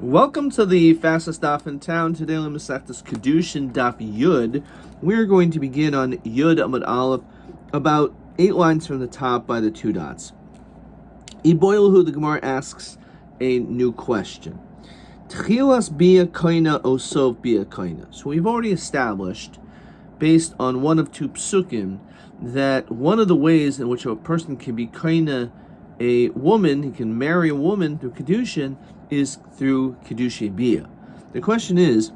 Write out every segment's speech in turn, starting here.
Welcome to the fastest daf in town. Today, Masechtas Kiddushin daf Yud. We're going to begin on Yud Amud Aleph, about 8 lines from the top by the 2 dots. Iboilhu, the Gemara asks a new question. Tchilas bia koina osov bia koina. So we've already established, based on one of 2 psukim, that one of the ways in which a person can be koina a woman, he can marry a woman through Kiddushin, is through Kiddushin Bia. The question is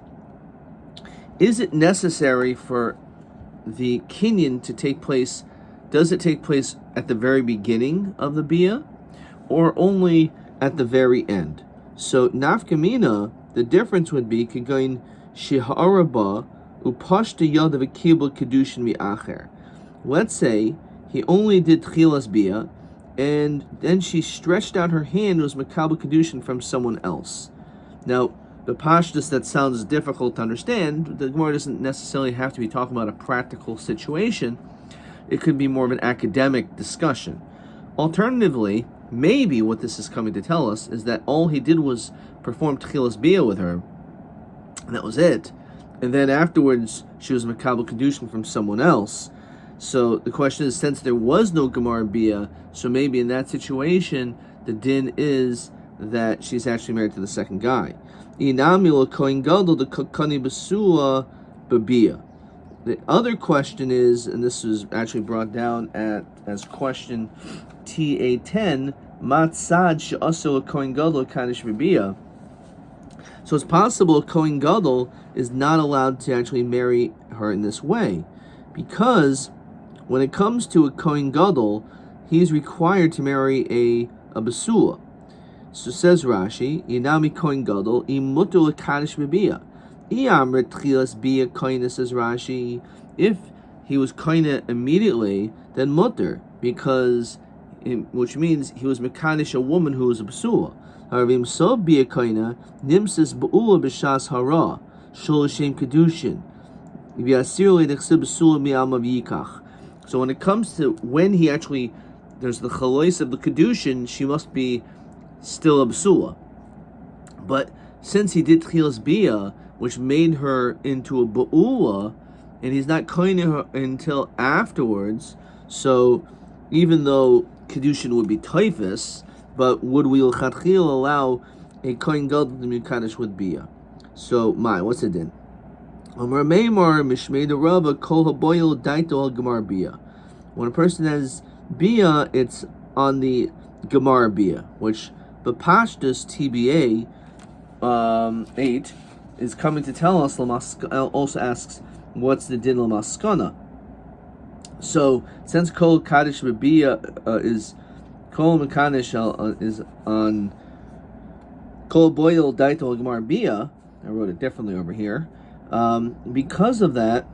it necessary for the kinyan to take place? Does it take place at the very beginning of the Bia, or only at the very end? So nafkamina, the difference would be Kigain Shiharaba Upashta Yad of a Kibul Kiddushin Mi'acher. Let's say he only did Tchilas Bia, and then she stretched out her hand and was Makabel Kiddushin from someone else. Now, the pashtus, that sounds difficult to understand. The Gemara doesn't necessarily have to be talking about a practical situation. It could be more of an academic discussion. Alternatively, maybe what this is coming to tell us is that all he did was perform Tchilas Bia with her, and that was it. And then afterwards, she was Makabel Kiddushin from someone else. So the question is, since there was no Gemara Bia, so maybe in that situation, the din is that she's actually married to the second guy. The other question is, and this was actually brought down as question TA10, Matzad she'aso Kohen Gadol Kaddish B'Bia. So it's possible a Kohen Gadol is not allowed to actually marry her in this way, because when it comes to a Kohen Gadol, he's required to marry a Basula. So says Rashi, Inami Kohen Gadol, Imutu Kaddish B'Bia. Iamr Tchilas Bia Koina, says Rashi. If he was Koina immediately, then Mutter, which means he was Mekadosh a woman who was a Basula. Harvim so Bia Koina, Nimsis Ba'ula B'Shas Hara, Shol Shem Kiddushin. V'yasir Le'dechsib Basula Mi'alma V'yikach. So when it comes to when he actually, there's the chalois of the Kiddushin, she must be still a Basula. But since he did Tchilas Bia, which made her into a Ba'ula, and he's not koining her until afterwards, so even though Kiddushin would be typhus, but would we l'chatchil allow a Kohen Gadol to be Kaddish with Bia? So, what's it then? When a person has Bia, it's on the Gemara Bia, which the Pashtus TBA 8 is coming to tell us. Also asks, what's the din l'maskana? So, since Kol Kaddish B'Bia is Kol Mekadosh is on Kol Boil Daito Gemara Bia, I wrote it differently over here. Because of that,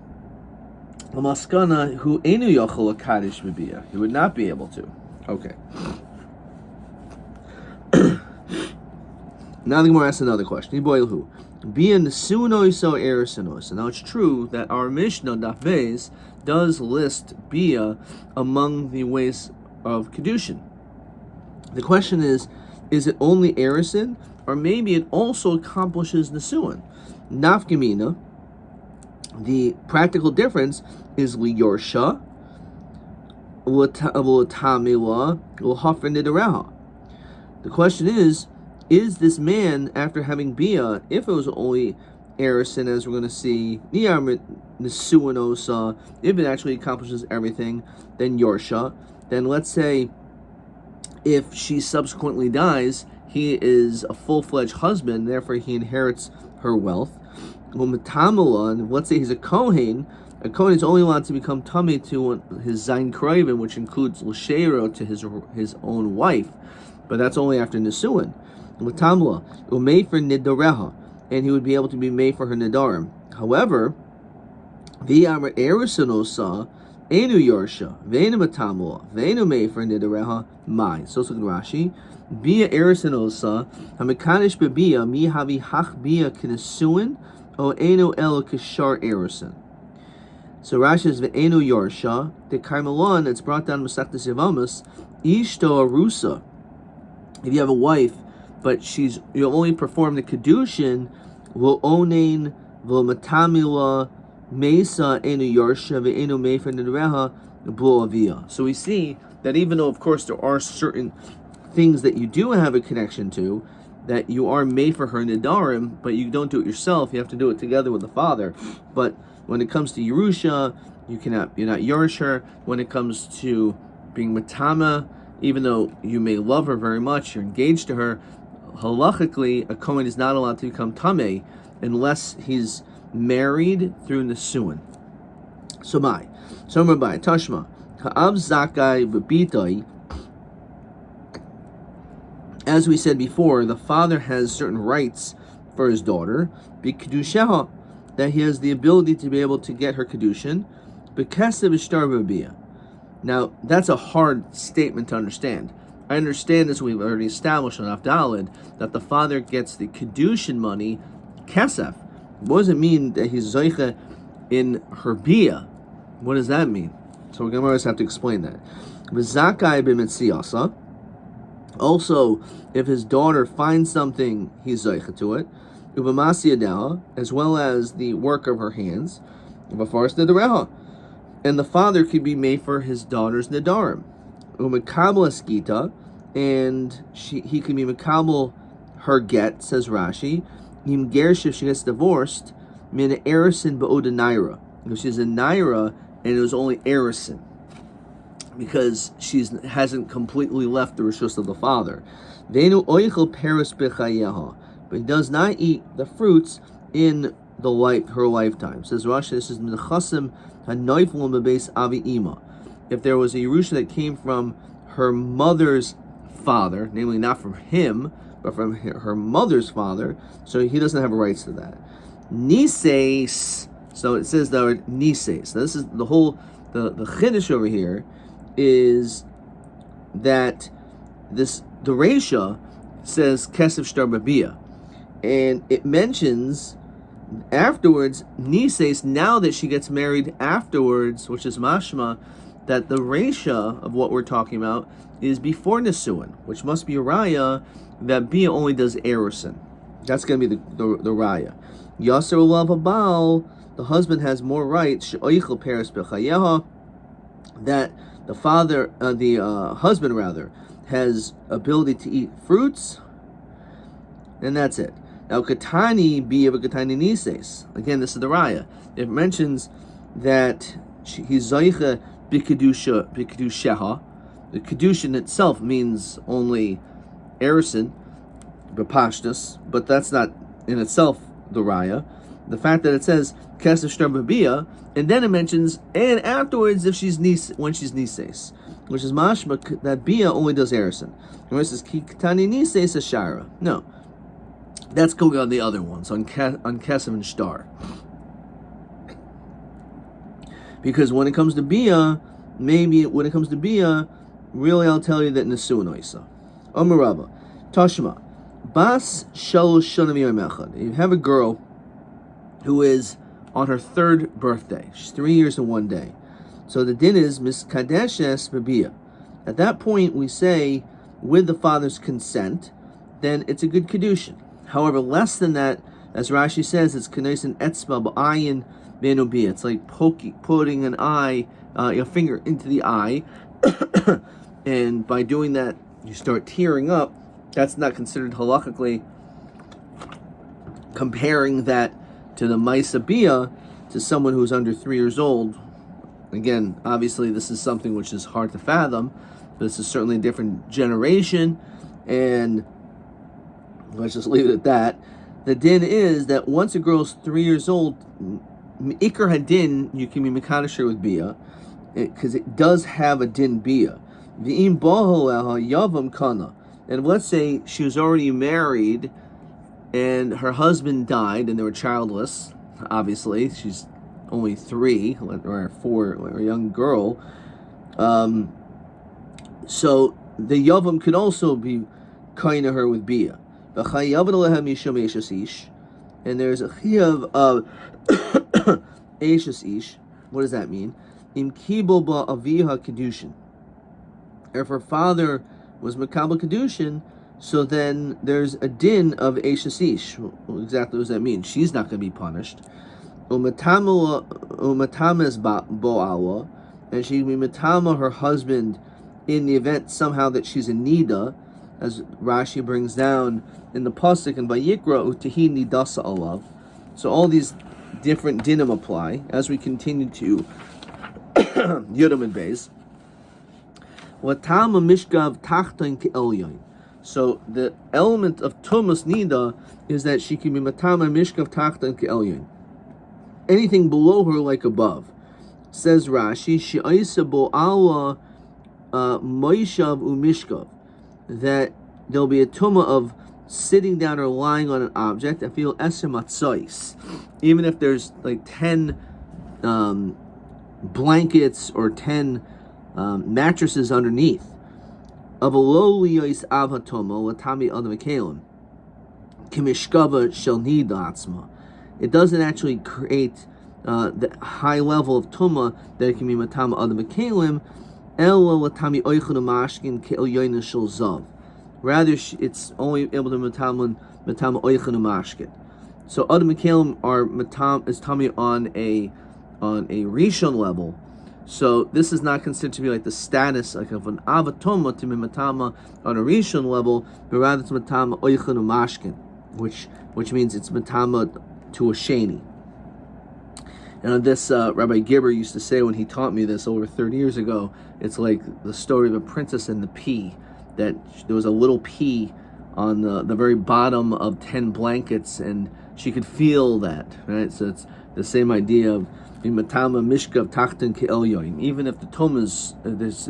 Lamaskana who enu yochel Kaddish B'Bia, he would not be able to. Okay. Now the Gemara asks another question. Iboilhu Bia nesunoiso erisinos. Now it's true that our Mishnah Daf Beis does list Bia among the ways of Kiddushin. The question is it only erison, or maybe it also accomplishes Nesuin? Nafkamina, the practical difference is liyorsha, l'tamila, l'hafar nidareha. The question is this man, after having Bia, if it was only erison, as we're going to see, nesuinosa, if it actually accomplishes everything, then yorsha. Then let's say if she subsequently dies, he is a full-fledged husband, therefore he inherits her wealth. Let's say he's a Kohen is only allowed to become tummy to his Zayin Kraven, which includes L'Shero to his own wife, but that's only after Nesuin. Made for Nidareha, and he would be able to be made for her Nidarim. However, V'yamar Erisanosa, Enu Yorsha, V'enu Matamla, V'enu made for Nidareha, Mai. So look at Rashi. Bia Erisanosa, Hamikadosh B'Bia, Mi Havi Hach Bia Kinesuin, O Enu El Kishar Erison. So Rashi says Ve'enu Yorsha, the Karmelan, it's brought down Masechtas Yevamos, Ishto Arusa. If you have a wife but you'll only perform the Kiddushin lo onein lo matamila mesa enu yarsha ve'enu mefer nedreha blo avia. So we see that even though, of course, there are certain things that you do have a connection to, that you are made for her nidarim, but you don't do it yourself. You have to do it together with the father. But when it comes to Yerusha, you're not Yerush her. When it comes to being matama, even though you may love her very much, you're engaged to her, halachically, a Kohen is not allowed to become tameh unless he's married through Nesuin. So Rabbi, Tashma, Ha'av Zakai V'Bitai. As we said before, the father has certain rights for his daughter, B'Kiddusheha, that he has the ability to be able to get her Kiddushin, B'Kesev Ishtar B'Biyah. Now, that's a hard statement to understand. I understand, as we've already established on Avdalid, that the father gets the Kiddushin money, Kesef. What does it mean that he's Zoicha in her Biyah? What does that mean? So we're going to always have to explain that. V'Zakai B'Metziasa. Also, if his daughter finds something, he's Zoicha to it. Uvamasi as well as the work of her hands. Uvafaris Nedareha. And the father could be made for his daughter's Nedarim. Umakabla Skita, and he can be Makabel her get, says Rashi. Im Gersh, if she gets divorced, Min Erison Ba'oda Naira. Because she's a Naira and it was only Erison. Because she hasn't completely left the rishus of the father. Venu oichel peris bechayeha, but he does not eat the fruits in her lifetime. Says Rashi, this is mechasim hanoiflum bebeis avi ima. If there was a Yerusha that came from her mother's father, namely not from him, but from her mother's father, so he doesn't have rights to that. Nises, so it says the word nises. So this is the whole the chiddush over here. Is that the Reisha says Kesef Shtar Babiyah, and it mentions afterwards Nises, now that she gets married afterwards, which is mashma that the Reisha of what we're talking about is before Nesuin, which must be a raya that Biyah only does Erison. That's going to be the raya. Yasser Ulav Habal, the husband has more rights. She'oichel Peres Bechayeha, that the husband rather, has ability to eat fruits, and that's it. Now, Katani be of a Katani Nises. Again, this is the Raya. It mentions that he's Zoicha B'Kiddusheha. The Kiddushin itself means only Erison, B'Pashtus, but that's not in itself the Raya. The fact that it says Kesef Shtar B'Biyah, and then it mentions, and afterwards when she's Nises, which is mashma that Biyah only does Erison. And it says Ki Ktani Nises Ashara. No, that's going on the other ones on Kesef and Shtar. Because when it comes to Biyah, really I'll tell you that Nesuin Oisa. Omarava, Tashma, Bas Shalosh Shana Yom Echad. You have a girl who is on her third birthday. She's 3 years and 1 day. So the din is miskadeshes b'biyah. At that point, we say, with the father's consent, then it's a good Kiddushin. However, less than that, as Rashi says, it's k'neisen etzba b'ayin benubiyah. It's like putting an eye, your finger into the eye, and by doing that, you start tearing up. That's not considered halakhically comparing that to the Maisa Biyah, to someone who's under 3 years old. Again, obviously this is something which is hard to fathom, but this is certainly a different generation, and let's just leave it at that. The din is that once a girl's 3 years old, Iker Hadin, you can be Mekadosh with Biyah, because it does have a din Biyah. V'im boholeha yavam kana. And let's say she was already married, and her husband died, and they were childless. Obviously, she's only 3 or 4, or a young girl. So the yavam could also be kind of her with bia. And there's a chiyav of eishes ish. What does that mean? Im kibul ba aviha Kiddushin. If her father was makabel Kiddushin, So then there's a din of Eishes Ish. Well, exactly what does that mean? She's not going to be punished. Umatama is bo'ala, and she can be matama her husband in the event somehow that she's a nida, as Rashi brings down in the pasuk and Vayikra utehi nidasa alav. So all these different dinim apply as we continue to Yudam and Beis. Watama mishkav tachton ke'elyon. So the element of Tumas Nida is that she can be matama mishkav tachton ke'elyon. Anything below her like above. Says Rashi, she'aisa bo'ala moishav umishkav, that there'll be a tuma of sitting down or lying on an object. I feel eser matzois, even if there's like 10 blankets or 10 mattresses underneath. Of a low liyos avatomo latami adam kalim kimishkava shel nida atzma. It doesn't actually create the high level of tuma that it can be matama adam kalim. Ela latami oichun mashkin ke'elyoyin shel zav. Rather, it's only able to matama oichun mashkin. So adam kalim are is tami on a rishon level. So this is not considered to be like the status like of an avatoma to be matama on a rishon level, but rather it's matama oichun mashkin, which means it's matama to a sheni. And on this, Rabbi Gibber used to say when he taught me this over 30 years ago, it's like the story of a princess and the pea, that there was a little pea on the very bottom of 10 blankets, and she could feel that, right? So it's the same idea of matama mishkav tachton ke'elyoin. Even if the tom is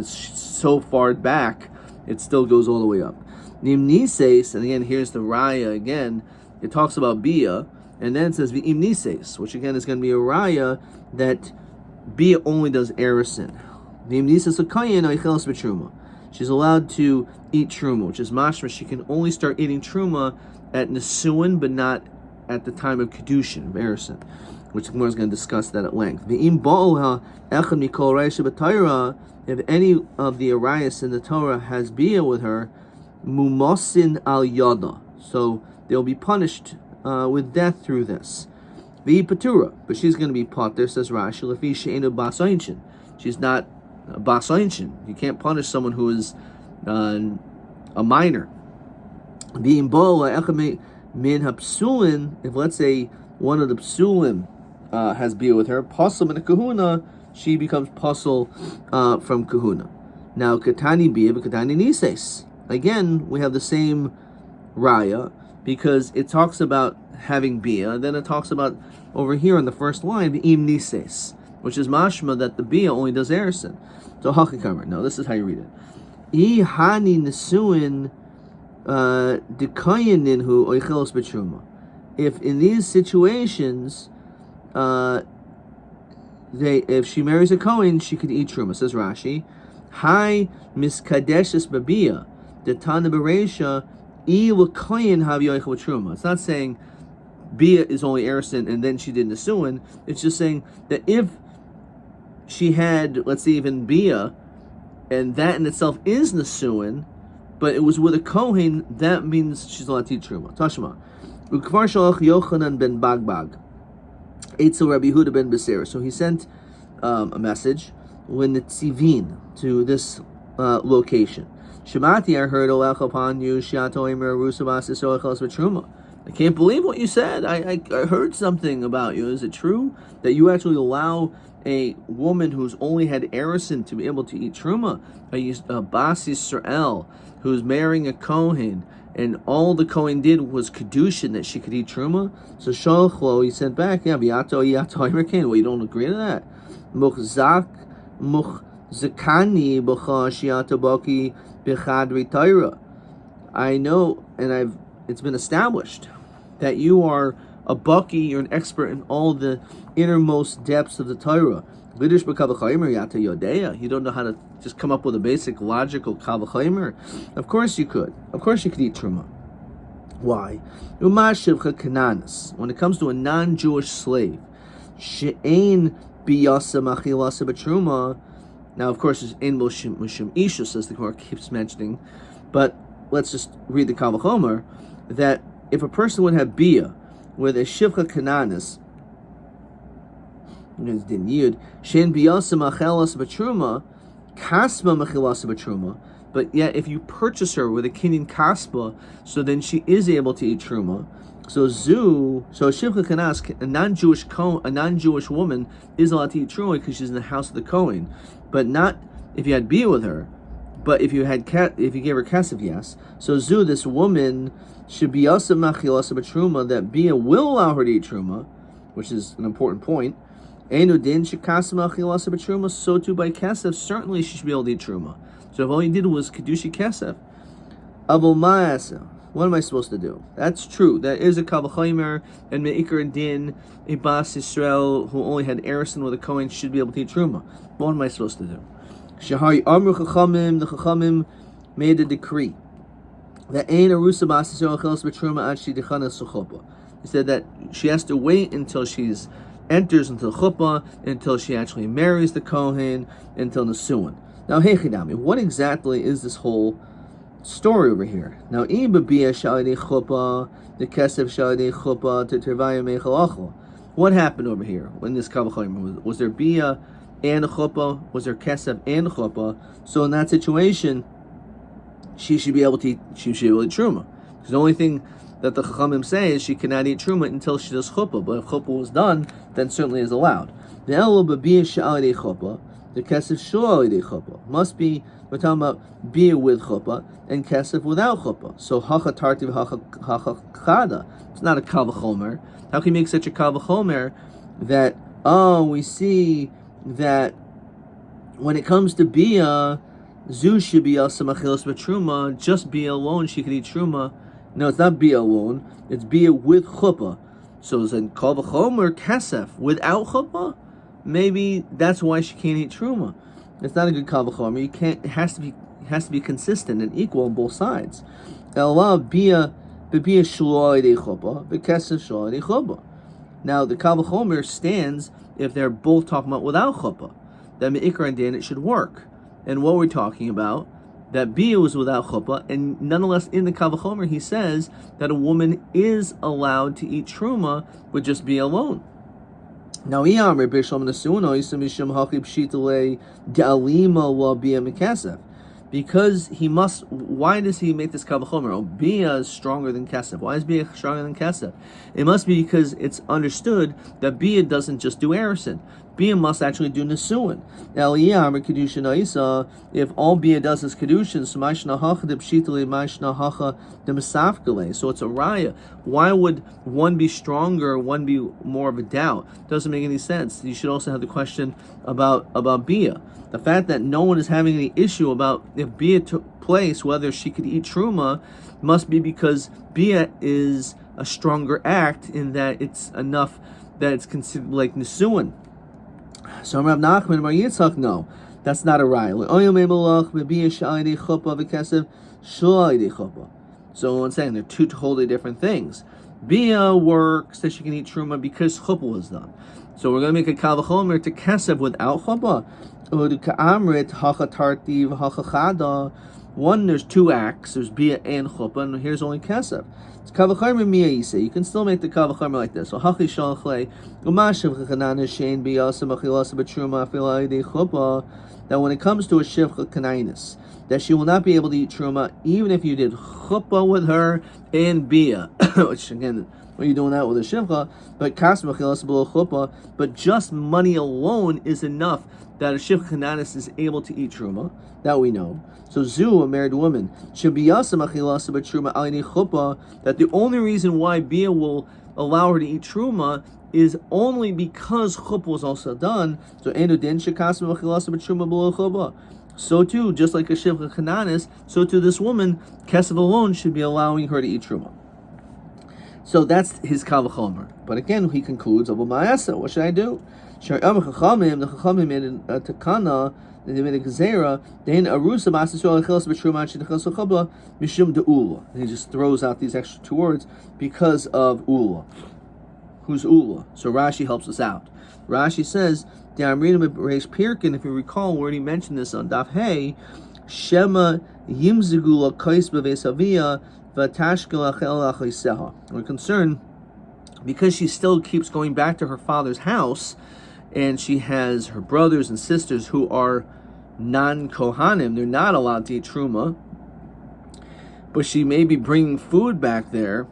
so far back, it still goes all the way up. Nim nises, and again, here's the raya again. It talks about bia, and then it says v'im nises, which again is going to be a raya that bia only does erison. V'im nises l'kayin oichelos b'truma. She's allowed to eat truma, which is mashma. She can only start eating truma at nesuin, but not at the time of Kiddushin, of erison, which the Gemara is going to discuss that at length. If any of the arayas in the Torah has bia with her, mumosin al yada, so they'll be punished with death through this. Patura, but she's going to be pater, says Rashi. Lefi she'enu bas einchin. She's not a bas einchin. You can't punish someone who is a minor. Min hapsulin, if let's say one of the psulim has bia with her, pasul min kahuna, she becomes pasul from kahuna. Now katani bia, but katani nises. Again, we have the same raya, because it talks about having bia, and then it talks about over here in the first line, the im nises, which is mashma that the bia only does erison. So hachikamer. No, this is how you read it. I hani nesuin dekayaninhu oichelos b'truma. If in these situations, if she marries a kohen, she could eat truma. Says Rashi, Hai miskadeshes babia, the tana bereisha, I l'kohen have yoichel truma. It's not saying bia is only erison and then she did nesuin. It's just saying that if she had, let's say, even bia, and that in itself is nesuin, but it was with a kohen, that means she's allowed to eat truma. Tashma. Ukvar shalach Yochanan ben Bagbag, Eitzel Rabbi Yehuda ben Beseira. So he sent a message when the tzivin to this location. Shemati, I heard olech upon you shiato emer rusavas isochelos v'truma. I can't believe what you said. I heard something about you. Is it true that you actually allow a woman who's only had erison to be able to eat truma? A bas Yisrael who's marrying a kohen, and all the kohen did was Kiddushin, that she could eat truma? So Shalchlo, he sent back, yeah, v'yato well, you don't agree to that. Muchzakani b'cha shiato baki b'chadri Torah. I know, and it's been established that you are a baki, you're an expert in all the innermost depths of the Torah. You don't know how to just come up with a basic logical kavachimer. Of course you could. Of course you could eat truma. Why? When it comes to a non-Jewish slave, she'ein biyasa machilasa b'truma. Now, of course, there's ein mishum isha, says the Gemara keeps mentioning, but let's just read the Kal V'chomer, that if a person would have bia with a shivcha kananis, din yud, shen biyasa machelas b'truma, kasma machelas b'truma, but yet if you purchase her with a kinyan kaspa, so then she is able to eat truma. So a shivcha kanas, a non-Jewish woman is allowed to eat truma because she's in the house of the Kohen, but not if you had bia with her. But if you gave her kesef, yes. So this woman should be also machilasa b'truma, that bia will allow her to eat truma, which is an important point. Enudin shekasa machilasa b'truma, so too by kesef, certainly she should be able to eat truma. So if all you did was Kiddushin Kesef, Avol Ma'asa, what am I supposed to do? That's true. That is a Kal V'chomer, and Me'ikar and Din, a Bas Yisrael who only had Erison with a Kohen should be able to eat Truma. What am I supposed to do? Shahari Amru Chachamim, the Chachamim made a decree that Ein Arusa Bas Yisrael Chelas B'Truma Ad Shi Dechanas Suchopa. He said that she has to wait until she's enters into the chuppah, until she actually marries the Kohen, until Nesuin. Now, Hechidami, what exactly is this whole story over here? Now, Ibabia Shalidei Chuppah, the Kesef Shalidei Chuppah, to Tervaya Mechalachal. What happened over here when this Kal V'chomer? Was there Bia and a Chuppah? Was there Kesef and a Chuppah? So in that situation, she should be able to eat Truma. Because the only thing that the Chachamim say is she cannot eat Truma until she does Chuppah. But if Chuppah was done, then certainly is allowed. The Elo Babia Shalidei Chuppah, the kesef shalidei chuppah must be. We're talking about bia with chuppah and kesef without chuppah. So hacha tartiv hacha chada. It's not a Kal V'chomer. How can you make such a Kal V'chomer that we see that when it comes to bia, zu should be also machilas b'truma. Just bia alone she could eat truma. No, it's not bia alone. It's bia with chuppah. So it's in Kal V'chomer kesef without chuppah. Maybe that's why she can't eat truma. It's not a good Kal V'chomer. You can't. It has to be consistent and equal on both sides. Now the Kal V'chomer stands if they're both talking about without chuppah. Then me'ikar and din it should work. And what we're talking about, that bia was without chuppah, and nonetheless in the Kal V'chomer he says that a woman is allowed to eat truma with just bia alone. Now, because he must. Why does he make this Kal V'chomer? Oh, bia is stronger than kesef. Why is bia stronger than kesef? It must be because it's understood that bia doesn't just do erison. Bia must actually do nesuin. Now, if all bia does is Kiddushin, so it's a raya. Why would one be stronger, one be more of a doubt? Doesn't make any sense. You should also have the question about bia. The fact that no one is having any issue about if bia took place, whether she could eat truma, must be because bia is a stronger act in that it's enough that it's considered like nesuin. So Rav Nachman Bar Yitzchak, no, that's not a raya. So I'm saying they're two totally different things. Bia works that she can eat truma because chuppah was done. So we're going to make a Kal V'chomer to kesef without chuppah. One, there's two acts. There's bia and chuppah, and here's only kesef. It's Kal V'chomer miyah. You can still make the Kal V'chomer like this. So hachi shalchlei umashav chananis shein biyasa machilasa b'truma afilai de chuppah. That when it comes to a shivcha kanainis, that she will not be able to eat truma even if you did chuppah with her and bia, which again, when you're doing that with a shivcha, but kas machilasa below chuppah, but just money alone is enough that a shivcha kananis is able to eat truma. That we know. So zu, a married woman, should be yasa machilasa b'truma alini chuppah. That the only reason why bia will allow her to eat truma is only because chuppah was also done. So enu din shekas machilasa b'truma below chuppah. So too, just like a shivcha kananis, so too this woman, kesef alone, should be allowing her to eat truma. So that's his Kal V'chomer. But again, he concludes, what should I do? The Chachamim made a takana, they made a gezerah, then arusa b'asisrael chelas b'truma she'nechas l'chabla mishum de'ula. And he just throws out these extra two words because of ula. Who's ula? So Rashi helps us out. Rashi says, if you recall, we already mentioned this on Daf Hey, Shema yimzigula kais b'vesavia v'tashkel achel achiseha. We're concerned because she still keeps going back to her father's house, and she has her brothers and sisters who are non-Kohanim. They're not allowed to eat truma, but she may be bringing food back there.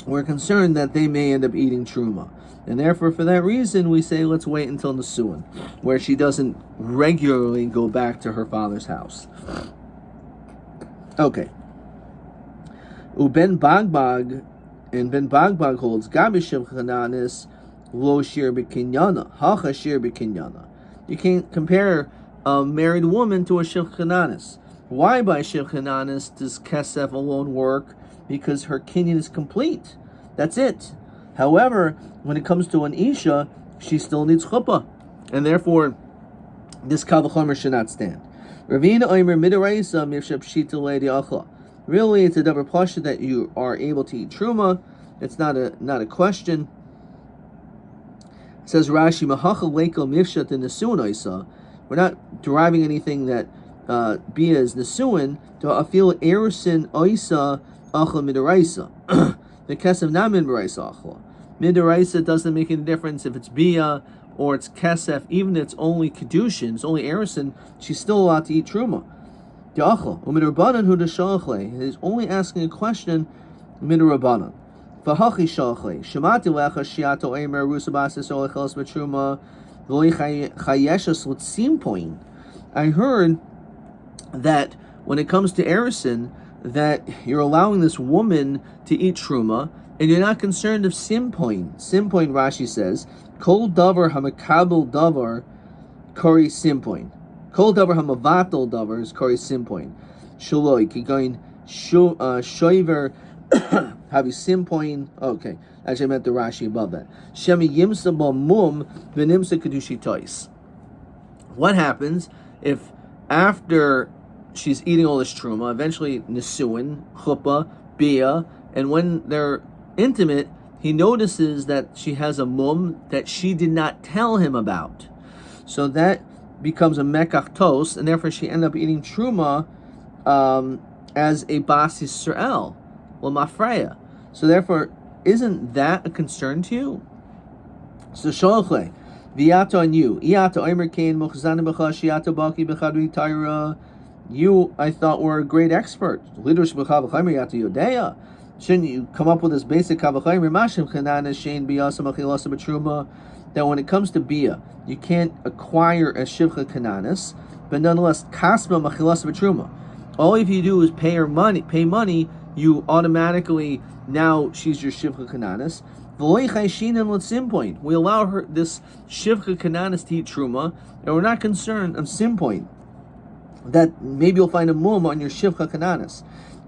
We're concerned that they may end up eating truma. And therefore, for that reason, we say let's wait until Nesuin, where she doesn't regularly go back to her father's house. Okay. Uben Bagbag, and Ben Bagbag holds Gabi Shivcha Kananis Lo Shir B'Kinyana, Hacha Shir B'Kinyana. You can't compare a married woman to a Shivcha Kananis. Why by Shivcha Kananis does Kesef alone work? Because her kinyan is complete. That's it. However, when it comes to an Isha, she still needs chuppah, and therefore this Kal V'chomer should not stand. Ravina Omer Midaraisa Mivshab Shita Leidi Achla. Really, it's a double pasha that you are able to eat truma. It's not a question. It says Rashi Mahacha Lekel Mivshat in Nesuin Isa. We're not deriving anything that Bia is Nesuin to Afil Erusin Isa Achla Midaraisa. The Kesef not Midaraisa Achla. Midaraisa doesn't make any difference if it's Bia or it's Kesef, even if it's only Kiddushin, it's only Erusin, she's still allowed to eat truma. He's only asking a question Midarabanan. Fahachi Shalchle. Shemati Lecha Shiato Emer Rusabasis Olechelos Betruma Chayeshas Litzimpoin. I heard that when it comes to Erusin, that you're allowing this woman to eat truma, and you're not concerned of simpoin. Simpoin, Rashi says, Kol davar hamakabel davar kori simpoin. Kol davar hamavatel davar is kori simpoin. Shaloi kigoin shoiver havi simpoin. Okay, actually I meant the Rashi above that. Shemi yimsa mum v'nimsa kedushi tois. What happens if after she's eating all this truma, eventually Nesuin, chuppah, bia, and when they're intimate, he notices that she has a mum that she did not tell him about. So that becomes a mekach tos, and therefore she ended up eating truma as a bas Yisrael, well mafreya. So therefore, isn't that a concern to you? So sholchle, viato on you, iato omer kain muchzanim b'cha shiato baki b'chadri taira. You, I thought, were a great expert. Shouldn't you come up with this basic that when it comes to bia, you can't acquire a shivcha kananis, but nonetheless kasma machilas b'truma. All if you do is pay money, you automatically, now she's your shivcha kananis. We allow her this shivcha kananis to eat truma, and we're not concerned of simpoint that maybe you'll find a mum on your shivcha kananis.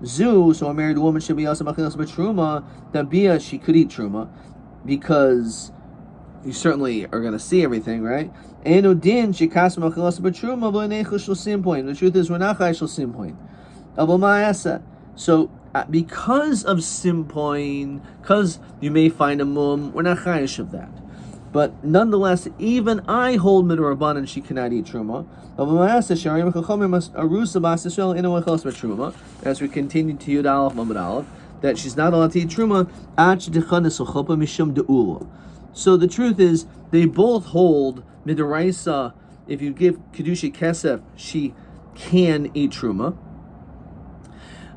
So a married woman should be also machilas b'truma. That bia she could eat truma because you certainly are going to see everything, right? The truth is we're not chayshel simpoin. So because of simpoin, because you may find a mum, we're not chayish of that. But nonetheless, even I hold midarabanan she cannot eat truma. As we continue to Yud Aleph Mamad Aleph, that she's not allowed to eat truma. So the truth is, they both hold midaraisa. If you give Kedusha Kesef, she can eat truma.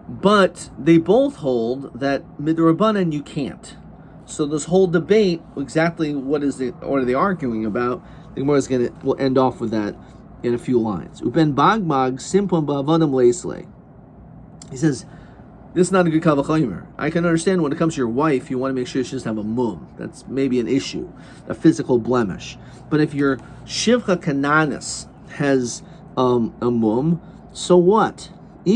But they both hold that midarabanan you can't. So this whole debate, exactly what are they arguing about? The Gemara will end off with that in a few lines. Uben bagmag simpon ba'avadim leisle. He says, this is not a good kal v'chomer. I can understand when it comes to your wife, you want to make sure she doesn't have a mum. That's maybe an issue, a physical blemish. But if your shivcha kananis has a mum, so what? So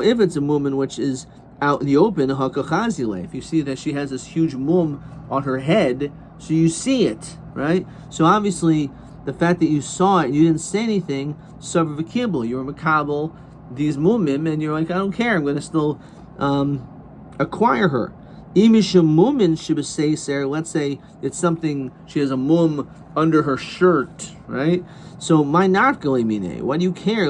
if it's a mum which is out in the open, if you see that she has this huge mum on her head, so you see it, right? So obviously, the fact that you saw it and you didn't say anything, serve a kibble. You were makabel these mumim, and you're like, I don't care, I'm going to still acquire her. Imishamumin shibaseser, let's say it's something, she has a mum under her shirt, right? So, my nafkale mine, why do you care?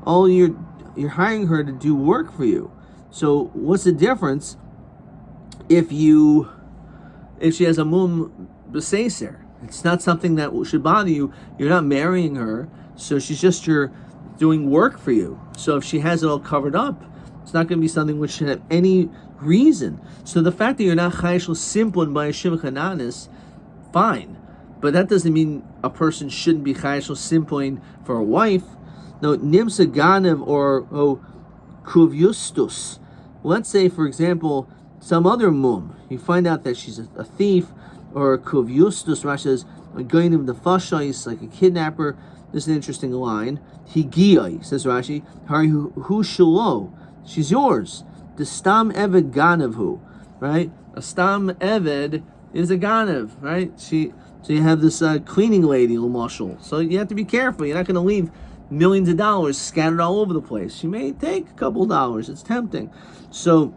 Oh, you're hiring her to do work for you. So, what's the difference if she has a mum beseser? It's not something that should bother you. You're not marrying her, so she's just doing work for you. So if she has it all covered up, it's not going to be something which should have any reason. So the fact that you're not chayshel simpon by a shivchananis, fine, but that doesn't mean a person shouldn't be chayshel simpon for a wife. No, nimsa ganev or kuvyustus. Let's say, for example, some other mum, you find out that she's a thief, or kuvyustus. Rashi says, going him the fashais, like a kidnapper. This is an interesting line. Higiyai, says Rashi, Hari hu shalo, she's yours. The stam eved ganevhu, right? A stam eved is a ganev, right? So you have this cleaning lady, l'mashal. So you have to be careful. You're not going to leave millions of dollars scattered all over the place. She may take a couple dollars. It's tempting. So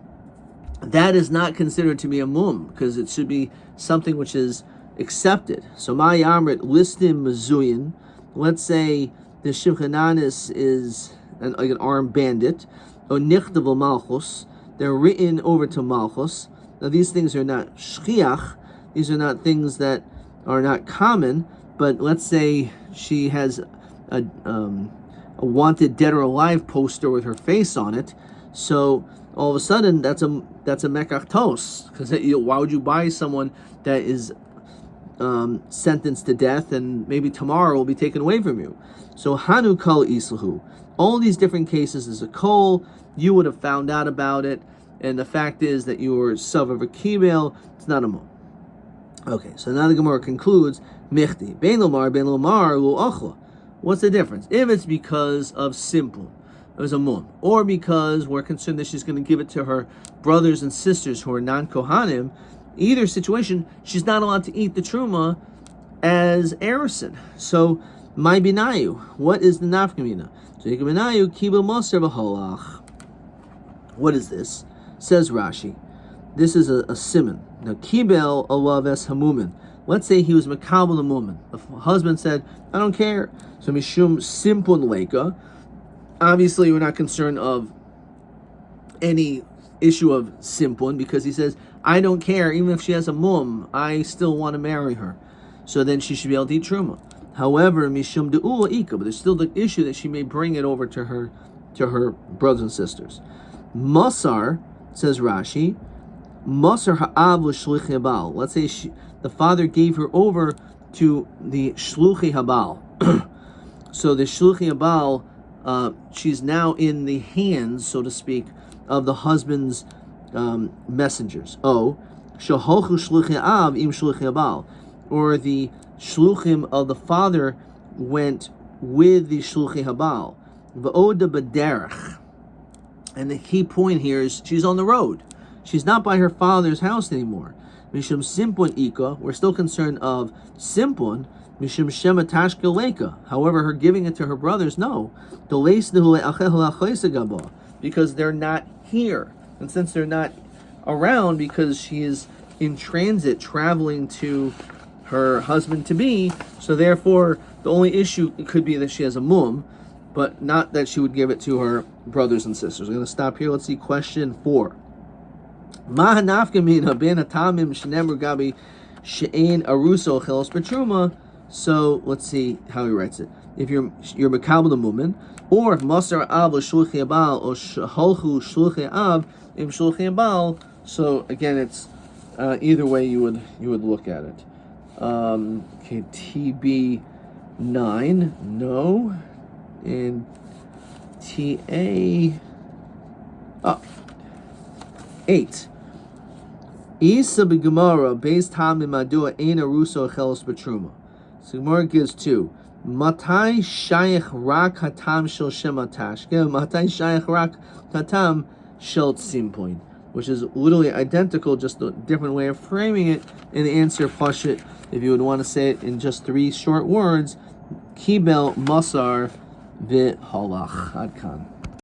that is not considered to be a mum, because it should be something which is accepted. So my yamrit listim mezuyin. Let's say the shivchananis is like an armed bandit, or nichtav malchus. They're written over to malchus. Now these things are not shchiach. These are not things that are not common. But let's say she has a wanted dead or alive poster with her face on it. So all of a sudden, that's a mekach tos, because why would you buy someone that is sentenced to death and maybe tomorrow will be taken away from you? So hanu kol islahu. All these different cases is a kol. You would have found out about it, and the fact is that you were sov of a kibel. It's not a mum. Okay, so now the Gemara concludes michti bein lomar lo achla. What's the difference? If it's because of simple, it was a mum, or because we're concerned that she's going to give it to her brothers and sisters who are non-kohanim, either situation, she's not allowed to eat the truma as erison. So, my binayu, what is the nafkamina? So, binayu kibu moser v'holach. What is this? Says Rashi. This is a siman. Now, kibel alav es hamumin. Let's say he was makabel the mumin. The husband said, I don't care. So, mishum simpun leka. Obviously, we're not concerned of any issue of simpun, because he says, I don't care, even if she has a mum, I still want to marry her. So then she should be able to eat truma. However, mishum de'ula ika, but there's still the issue that she may bring it over to her brothers and sisters. Masar, says Rashi, Masar ha'av l'shluchi habal. Let's say the father gave her over to the shluchi habal. So the shluchi habal, she's now in the hands, so to speak, of the husband's messengers. Shaholchu shluchi av im shluchi habal, or the shluchim of the father went with the shluchi habal. V'oda b'derech. And the key point here is she's on the road. She's not by her father's house anymore. Mishum simpun ika, we're still concerned of simpun. Mishum shema tashkel leka. However, her giving it to her brothers, no. Because they're not here. And since they're not around, because she is in transit traveling to her husband-to-be, so therefore the only issue could be that she has a mum, but not that she would give it to her brothers and sisters. We're going to stop here. Let's see question 4. So let's see how he writes it. If you're mekabel the mumin, or if masar av l'shluchi abal or shaholchu shluchi av im shluchi abal. So again, it's either way you would look at it. Okay, TB 9 no, and TA 8. Isa b'gemara based ham imadua ein aruso chelos b'truma. So Gemara gives 2. Matai shayich rak hatam shel shematash. Matai shayich rak hatam shel tzimpoin, which is literally identical, just a different way of framing it. In the answer pashut, if you would want to say it in just 3 short words, kibel masar v'halach. Adkan.